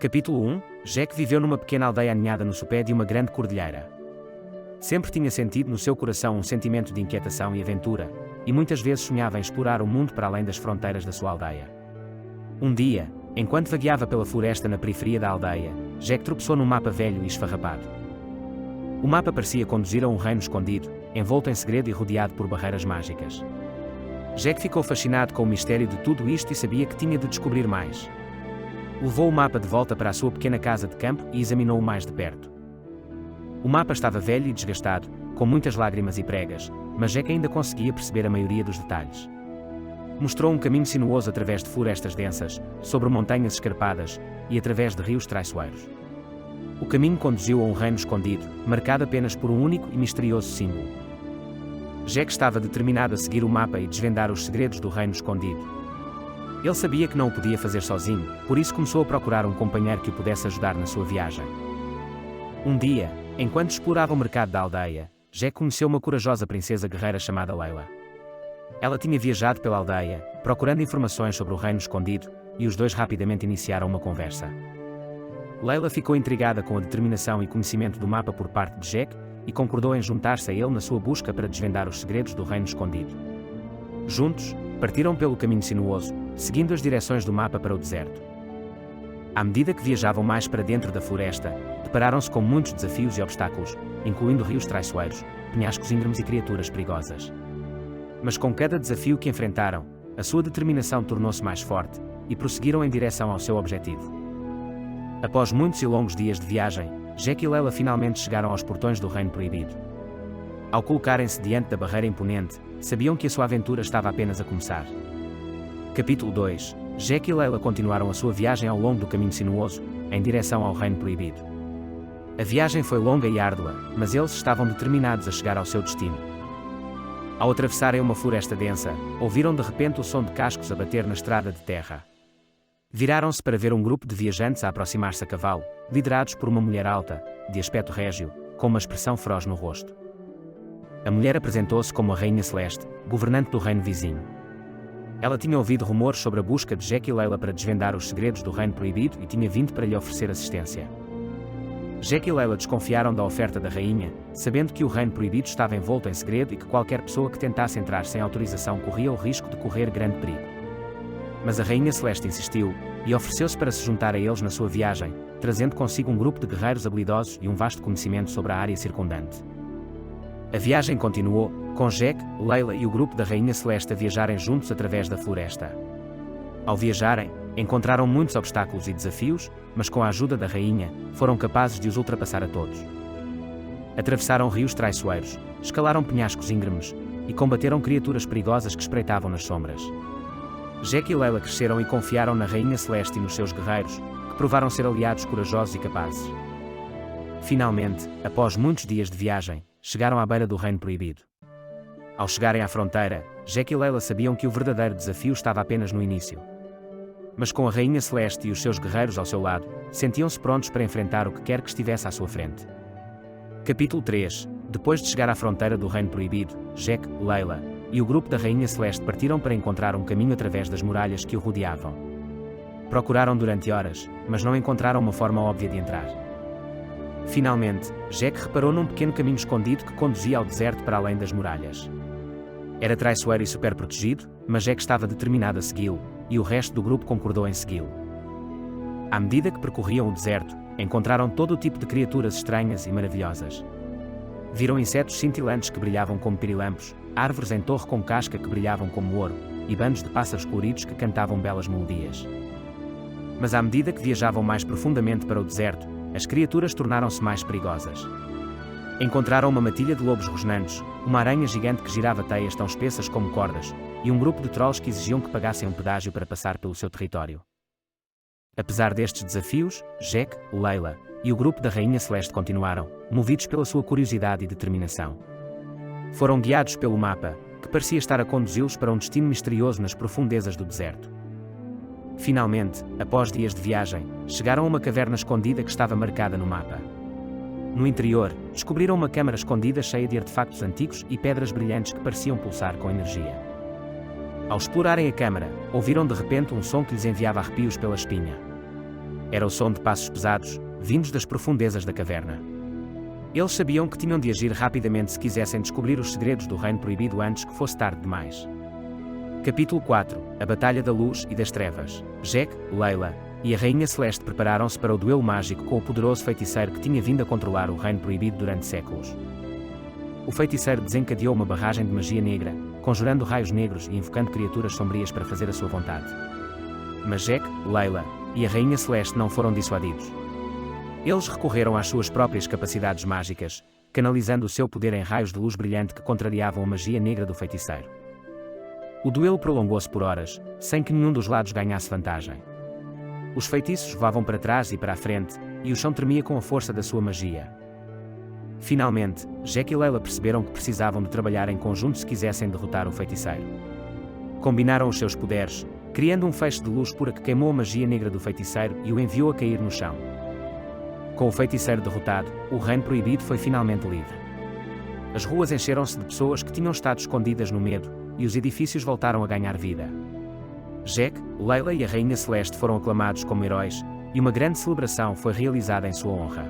Capítulo 1. Jack viveu numa pequena aldeia aninhada no sopé de uma grande cordilheira. Sempre tinha sentido no seu coração um sentimento de inquietação e aventura, e muitas vezes sonhava em explorar o mundo para além das fronteiras da sua aldeia. Um dia, enquanto vagueava pela floresta na periferia da aldeia, Jack tropeçou num mapa velho e esfarrapado. O mapa parecia conduzir a um reino escondido, envolto em segredo e rodeado por barreiras mágicas. Jack ficou fascinado com o mistério de tudo isto e sabia que tinha de descobrir mais. Levou o mapa de volta para a sua pequena casa de campo e examinou-o mais de perto. O mapa estava velho e desgastado, com muitas lágrimas e pregas, mas Jack ainda conseguia perceber a maioria dos detalhes. Mostrou um caminho sinuoso através de florestas densas, sobre montanhas escarpadas e através de rios traiçoeiros. O caminho conduziu a um reino escondido, marcado apenas por um único e misterioso símbolo. Jack estava determinado a seguir o mapa e desvendar os segredos do reino escondido. Ele sabia que não o podia fazer sozinho, por isso começou a procurar um companheiro que o pudesse ajudar na sua viagem. Um dia, enquanto explorava o mercado da aldeia, Jack conheceu uma corajosa princesa guerreira chamada Layla. Ela tinha viajado pela aldeia, procurando informações sobre o reino escondido, e os dois rapidamente iniciaram uma conversa. Layla ficou intrigada com a determinação e conhecimento do mapa por parte de Jack, e concordou em juntar-se a ele na sua busca para desvendar os segredos do reino escondido. Juntos, partiram pelo caminho sinuoso, seguindo as direções do mapa para o deserto. À medida que viajavam mais para dentro da floresta, depararam-se com muitos desafios e obstáculos, incluindo rios traiçoeiros, penhascos íngremes e criaturas perigosas. Mas com cada desafio que enfrentaram, a sua determinação tornou-se mais forte, e prosseguiram em direção ao seu objetivo. Após muitos e longos dias de viagem, Jack e Layla finalmente chegaram aos portões do Reino Proibido. Ao colocarem-se diante da barreira imponente, sabiam que a sua aventura estava apenas a começar. Capítulo 2. Jack e Layla continuaram a sua viagem ao longo do caminho sinuoso, em direção ao Reino Proibido. A viagem foi longa e árdua, mas eles estavam determinados a chegar ao seu destino. Ao atravessarem uma floresta densa, ouviram de repente o som de cascos a bater na estrada de terra. Viraram-se para ver um grupo de viajantes a aproximar-se a cavalo, liderados por uma mulher alta, de aspecto régio, com uma expressão feroz no rosto. A mulher apresentou-se como a Rainha Celeste, governante do reino vizinho. Ela tinha ouvido rumores sobre a busca de Jack e Layla para desvendar os segredos do Reino Proibido e tinha vindo para lhe oferecer assistência. Jack e Layla desconfiaram da oferta da rainha, sabendo que o Reino Proibido estava envolto em segredo e que qualquer pessoa que tentasse entrar sem autorização corria o risco de correr grande perigo. Mas a Rainha Celeste insistiu, e ofereceu-se para se juntar a eles na sua viagem, trazendo consigo um grupo de guerreiros habilidosos e um vasto conhecimento sobre a área circundante. A viagem continuou, com Jack, Layla e o grupo da Rainha Celeste a viajarem juntos através da floresta. Ao viajarem, encontraram muitos obstáculos e desafios, mas com a ajuda da rainha, foram capazes de os ultrapassar a todos. Atravessaram rios traiçoeiros, escalaram penhascos íngremes, e combateram criaturas perigosas que espreitavam nas sombras. Jack e Layla cresceram e confiaram na Rainha Celeste e nos seus guerreiros, que provaram ser aliados corajosos e capazes. Finalmente, após muitos dias de viagem, chegaram à beira do Reino Proibido. Ao chegarem à fronteira, Jack e Layla sabiam que o verdadeiro desafio estava apenas no início. Mas com a Rainha Celeste e os seus guerreiros ao seu lado, sentiam-se prontos para enfrentar o que quer que estivesse à sua frente. Capítulo 3. Depois de chegar à fronteira do Reino Proibido, Jack, Layla e o grupo da Rainha Celeste partiram para encontrar um caminho através das muralhas que o rodeavam. Procuraram durante horas, mas não encontraram uma forma óbvia de entrar. Finalmente, Jack reparou num pequeno caminho escondido que conduzia ao deserto para além das muralhas. Era traiçoeiro e super protegido, mas Jack estava determinado a segui-lo, e o resto do grupo concordou em segui-lo. À medida que percorriam o deserto, encontraram todo o tipo de criaturas estranhas e maravilhosas. Viram insetos cintilantes que brilhavam como pirilampos, árvores em torre com casca que brilhavam como ouro, e bandos de pássaros coloridos que cantavam belas melodias. Mas à medida que viajavam mais profundamente para o deserto, as criaturas tornaram-se mais perigosas. Encontraram uma matilha de lobos rosnantes, uma aranha gigante que girava teias tão espessas como cordas, e um grupo de trolls que exigiam que pagassem um pedágio para passar pelo seu território. Apesar destes desafios, Jack, Layla e o grupo da Rainha Celeste continuaram, movidos pela sua curiosidade e determinação. Foram guiados pelo mapa, que parecia estar a conduzi-los para um destino misterioso nas profundezas do deserto. Finalmente, após dias de viagem, chegaram a uma caverna escondida que estava marcada no mapa. No interior, descobriram uma câmara escondida cheia de artefactos antigos e pedras brilhantes que pareciam pulsar com energia. Ao explorarem a câmara, ouviram de repente um som que lhes enviava arrepios pela espinha. era o som de passos pesados, vindos das profundezas da caverna. Eles sabiam que tinham de agir rapidamente se quisessem descobrir os segredos do Reino Proibido antes que fosse tarde demais. Capítulo 4 – A Batalha da Luz e das Trevas. Jack, Layla e a Rainha Celeste prepararam-se para o duelo mágico com o poderoso feiticeiro que tinha vindo a controlar o Reino Proibido durante séculos. O feiticeiro desencadeou uma barragem de magia negra, conjurando raios negros e invocando criaturas sombrias para fazer a sua vontade. Mas Jack, Layla e a Rainha Celeste não foram dissuadidos. Eles recorreram às suas próprias capacidades mágicas, canalizando o seu poder em raios de luz brilhante que contrariavam a magia negra do feiticeiro. O duelo prolongou-se por horas, sem que nenhum dos lados ganhasse vantagem. Os feitiços voavam para trás e para a frente, e o chão tremia com a força da sua magia. Finalmente, Jack e Layla perceberam que precisavam de trabalhar em conjunto se quisessem derrotar o feiticeiro. Combinaram os seus poderes, criando um feixe de luz pura que queimou a magia negra do feiticeiro e o enviou a cair no chão. Com o feiticeiro derrotado, o Reino Proibido foi finalmente livre. As ruas encheram-se de pessoas que tinham estado escondidas no medo, e os edifícios voltaram a ganhar vida. Jack, Layla e a Rainha Celeste foram aclamados como heróis, e uma grande celebração foi realizada em sua honra.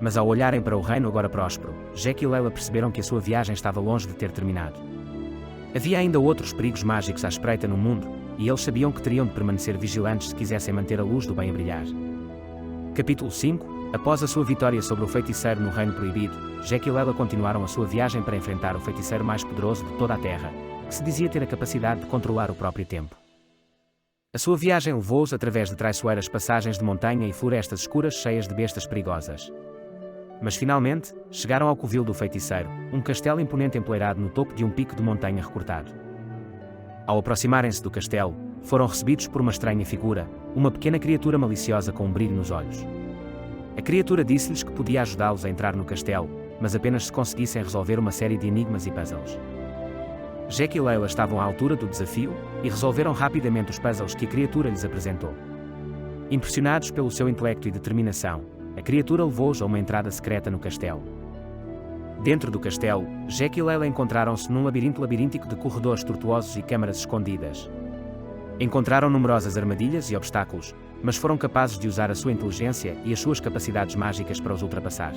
Mas ao olharem para o reino agora próspero, Jack e Layla perceberam que a sua viagem estava longe de ter terminado. Havia ainda outros perigos mágicos à espreita no mundo, e eles sabiam que teriam de permanecer vigilantes se quisessem manter a luz do bem a brilhar. Capítulo 5 – Após a sua vitória sobre o feiticeiro no Reino Proibido, Jack e Layla continuaram a sua viagem para enfrentar o feiticeiro mais poderoso de toda a Terra, que se dizia ter a capacidade de controlar o próprio tempo. A sua viagem levou-os através de traiçoeiras passagens de montanha e florestas escuras cheias de bestas perigosas. Mas finalmente, chegaram ao covil do feiticeiro, um castelo imponente empoleirado no topo de um pico de montanha recortado. Ao aproximarem-se do castelo, foram recebidos por uma estranha figura, uma pequena criatura maliciosa com um brilho nos olhos. A criatura disse-lhes que podia ajudá-los a entrar no castelo, mas apenas se conseguissem resolver uma série de enigmas e puzzles. Jack e Layla estavam à altura do desafio, e resolveram rapidamente os puzzles que a criatura lhes apresentou. Impressionados pelo seu intelecto e determinação, a criatura levou-os a uma entrada secreta no castelo. Dentro do castelo, Jack e Layla encontraram-se num labirinto labiríntico de corredores tortuosos e câmaras escondidas. Encontraram numerosas armadilhas e obstáculos, mas foram capazes de usar a sua inteligência e as suas capacidades mágicas para os ultrapassar.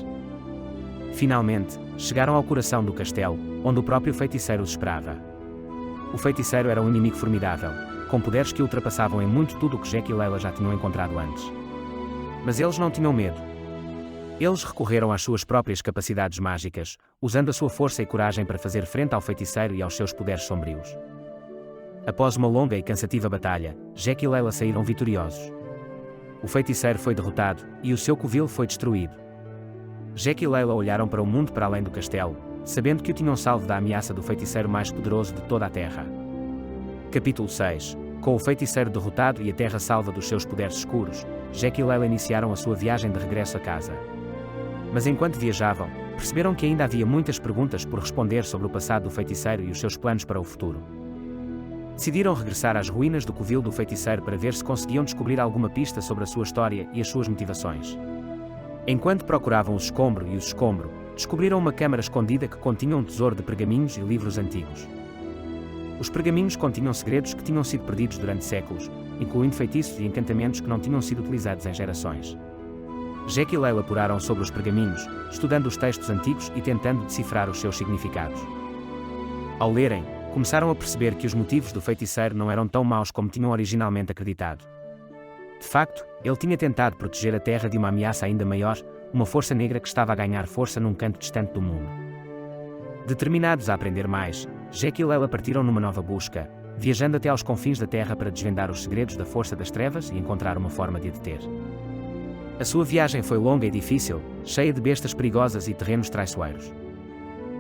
Finalmente, chegaram ao coração do castelo, onde o próprio feiticeiro os esperava. O feiticeiro era um inimigo formidável, com poderes que ultrapassavam em muito tudo o que Jack e Layla já tinham encontrado antes. Mas eles não tinham medo. Eles recorreram às suas próprias capacidades mágicas, usando a sua força e coragem para fazer frente ao feiticeiro e aos seus poderes sombrios. Após uma longa e cansativa batalha, Jack e Layla saíram vitoriosos. O feiticeiro foi derrotado, e o seu covil foi destruído. Jack e Layla olharam para o mundo para além do castelo, sabendo que o tinham salvo da ameaça do feiticeiro mais poderoso de toda a Terra. Capítulo 6 – Com o feiticeiro derrotado e a Terra salva dos seus poderes escuros, Jack e Layla iniciaram a sua viagem de regresso a casa. Mas enquanto viajavam, perceberam que ainda havia muitas perguntas por responder sobre o passado do feiticeiro e os seus planos para o futuro. Decidiram regressar às ruínas do covil do feiticeiro para ver se conseguiam descobrir alguma pista sobre a sua história e as suas motivações. Enquanto procuravam os escombro, descobriram uma câmara escondida que continha um tesouro de pergaminhos e livros antigos. Os pergaminhos continham segredos que tinham sido perdidos durante séculos, incluindo feitiços e encantamentos que não tinham sido utilizados em gerações. Jack e Layla apuraram sobre os pergaminhos, estudando os textos antigos e tentando decifrar os seus significados. Ao lerem, começaram a perceber que os motivos do feiticeiro não eram tão maus como tinham originalmente acreditado. De facto, ele tinha tentado proteger a Terra de uma ameaça ainda maior, uma força negra que estava a ganhar força num canto distante do mundo. Determinados a aprender mais, Jack e Layla partiram numa nova busca, viajando até aos confins da Terra para desvendar os segredos da força das trevas e encontrar uma forma de a deter. A sua viagem foi longa e difícil, cheia de bestas perigosas e terrenos traiçoeiros.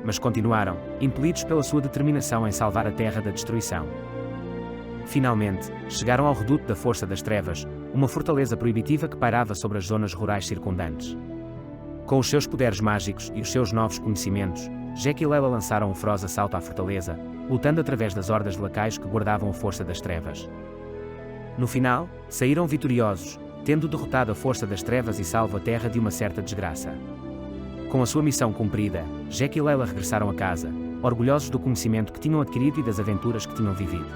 Mas continuaram, impelidos pela sua determinação em salvar a Terra da destruição. Finalmente, chegaram ao reduto da Força das Trevas, uma fortaleza proibitiva que pairava sobre as zonas rurais circundantes. Com os seus poderes mágicos e os seus novos conhecimentos, Jack e Layla lançaram um feroz assalto à fortaleza, lutando através das hordas de lacaios que guardavam a Força das Trevas. No final, saíram vitoriosos, tendo derrotado a Força das Trevas e salvo a Terra de uma certa desgraça. Com a sua missão cumprida, Jack e Layla regressaram a casa, orgulhosos do conhecimento que tinham adquirido e das aventuras que tinham vivido.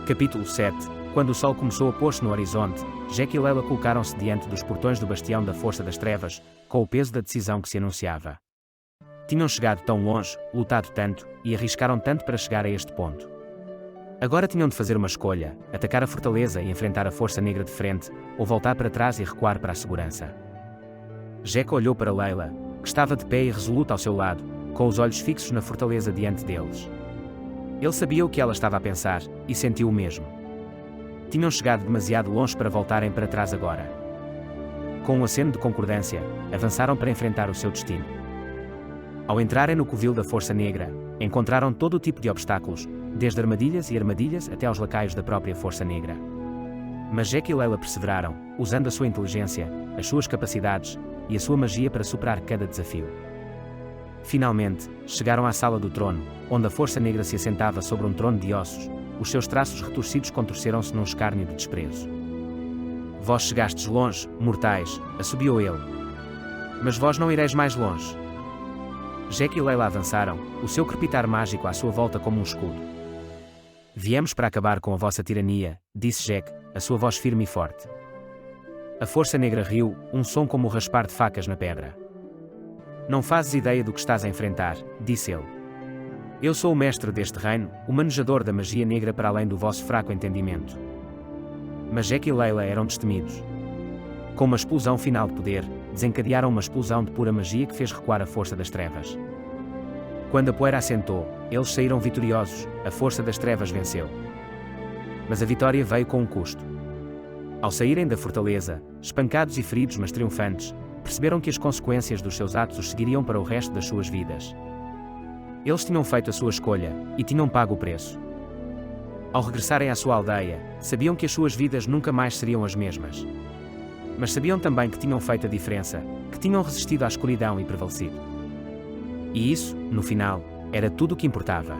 Capítulo 7 – Quando o sol começou a pôr-se no horizonte, Jack e Layla colocaram-se diante dos portões do bastião da Força das Trevas, com o peso da decisão que se anunciava. Tinham chegado tão longe, lutado tanto, e arriscaram tanto para chegar a este ponto. Agora tinham de fazer uma escolha: atacar a fortaleza e enfrentar a Força Negra de frente, ou voltar para trás e recuar para a segurança. Jack olhou para Layla, que estava de pé e resoluta ao seu lado, com os olhos fixos na fortaleza diante deles. Ele sabia o que ela estava a pensar, e sentiu o mesmo. Tinham chegado demasiado longe para voltarem para trás agora. Com um aceno de concordância, avançaram para enfrentar o seu destino. Ao entrarem no covil da Força Negra, encontraram todo o tipo de obstáculos, desde armadilhas e armadilhas até aos lacaios da própria Força Negra. Mas Jack e Layla perseveraram, usando a sua inteligência, as suas capacidades e a sua magia para superar cada desafio. Finalmente, chegaram à Sala do Trono, onde a Força Negra se assentava sobre um trono de ossos. Os seus traços retorcidos contorceram-se num escárnio de desprezo. Vós chegastes longe, mortais, assobiou ele. Mas vós não ireis mais longe. Jack e Layla avançaram, o seu crepitar mágico à sua volta como um escudo. Viemos para acabar com a vossa tirania, disse Jack, a sua voz firme e forte. A Força Negra riu, um som como o raspar de facas na pedra. Não fazes ideia do que estás a enfrentar, disse ele. Eu sou o mestre deste reino, o manejador da magia negra para além do vosso fraco entendimento. Mas Jack e Layla eram destemidos. Com uma explosão final de poder, desencadearam uma explosão de pura magia que fez recuar a Força das Trevas. Quando a poeira assentou, eles saíram vitoriosos, a Força das Trevas venceu. Mas a vitória veio com um custo. Ao saírem da fortaleza, espancados e feridos mas triunfantes, perceberam que as consequências dos seus atos os seguiriam para o resto das suas vidas. Eles tinham feito a sua escolha, e tinham pago o preço. Ao regressarem à sua aldeia, sabiam que as suas vidas nunca mais seriam as mesmas. Mas sabiam também que tinham feito a diferença, que tinham resistido à escuridão e prevalecido. E isso, no final, era tudo o que importava.